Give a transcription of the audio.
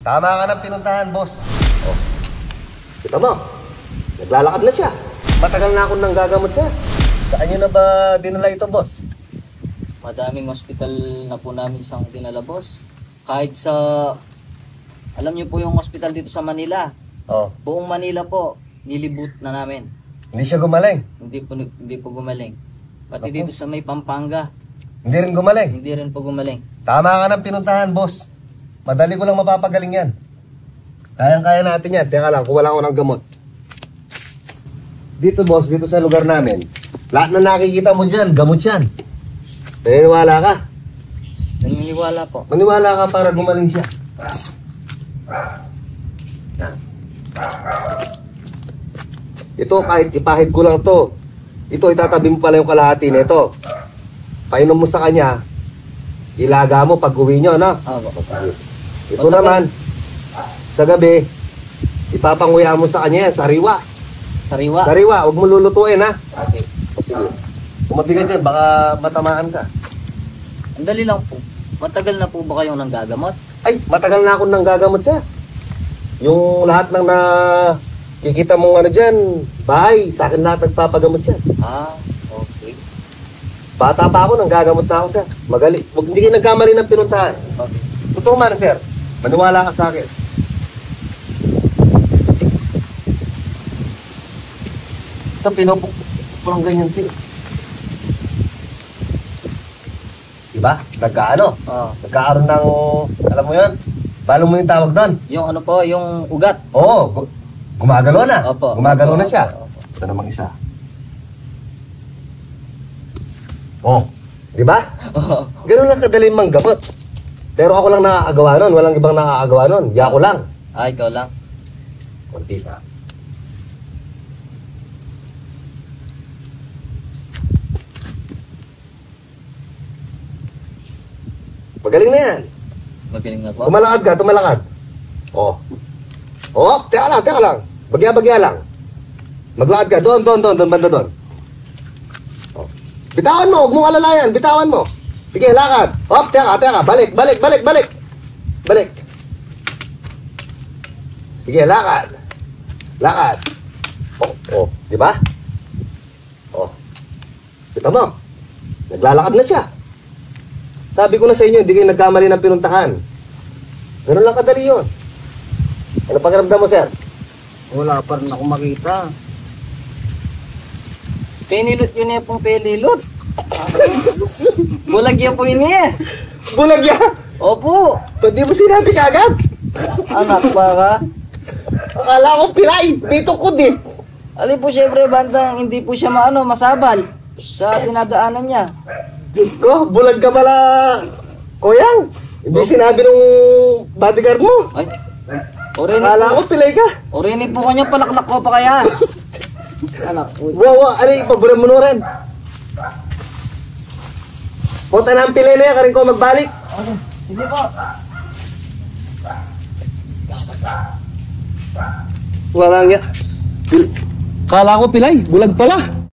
Tama ka ng pinuntahan, boss. Oh. Kita mo, naglalakad na siya. Matagal na akong nanggagamot siya. Saan nyo na ba dinala ito, boss? Madaming hospital na po namin siyang dinala, boss. Kahit sa... Alam niyo po yung hospital dito sa Manila. Oh. Buong Manila po, nilibot na namin. Hindi siya gumaling? Hindi po gumaling. Pati dito sa may Pampanga. Hindi rin gumaling? Hindi rin po gumaling. Tama ka ng pinuntahan, boss. Madali ko lang mapapagaling yan. Kayang-kaya natin yan. Teka lang, kuha lang ako ng gamot. Dito, boss, dito sa lugar namin, lahat na nakikita mo dyan, gamot yan. Naniniwala ka? Naniniwala po. Maniwala ka para gumaling siya. Ito, kahit ipahid ko lang to, ito, itatabi mo pala yung kalahati nito. Painom mo sa kanya, ilaga mo pag uwi nyo, no? Ito naman, sa gabi, ipapanguya mo sa kanya yan, sariwa. Sariwa? Sariwa, huwag mo lulutuin, ha? Okay. Sige. Kung mabigat yan, baka matamaan ka. Ang dali lang po. Matagal na po ba kayong nanggagamot? Ay, matagal na akong nanggagamot siya. Yung lahat ng kikita mong ano dyan, bahay, sa akin lahat nagpapagamot siya. Ah, okay. Bata pa ako, nanggagamot na ako siya. Magaling. Huwag hindi kayo nagkamali ng pinuntahan. Okay. Totoo man, sir. Maniwala ka sa akin. Ito, pinupulong ganyan, sir. Diba? Nagkaano? Oh. Nagkaaroon ng, alam mo yun? Paano mo yung tawag doon? Yung ano po, yung ugat. Oo, gumagalaw na. Opo. Gumagalaw na siya. Opo. Ito namang isa. Oh, di ba? Oh. Ganun lang kadali manggamot. Pero ako lang nakakagawa nun. Walang ibang nakakagawa nun. Di ako lang. Ah, ikaw lang. Kunti pa. Magaling na yan. Magaling na po. Tumalakad ka, tumalakad. Oh. Oh, teka lang. Bagya lang. Maglakad ka, doon, banda doon. Oh. Bitawan mo, huwag mong alalayan, bitawan mo. Sige, lakad. Oh, teka, balik. Balik. Sige, lakad. Oh, di ba? Oh. Kita mo, naglalakad na siya. Sabi ko na sa inyo, hindi kayo nagkamali ng pinuntahan. Ganun lang kadali yun. Ano pakiramdam mo, sir? Wala pa rin ako makita. Penilot yun eh pong pelilot. Bulag yan po yun eh. Bulag yan? Opo. Ba't di mo sinabi kagad? Anak pa ka. Akala ko pilay, may tukod eh. Ali po syempre bandang hindi po siya masabal sa dinadaanan niya. Diyos ko, bulag ka pala, Koyang. Hindi sinabi nung bodyguard mo. Ay. Orini Akala ko pilay ka. Orini po kanya palaklak ko pa kaya. Anak. Wow, ari, pabulan mo na rin. Punta na ang pilay na yan, karin ko magbalik. Okay. Sige po. Walang yan. Kala ko pilay, bulag pala.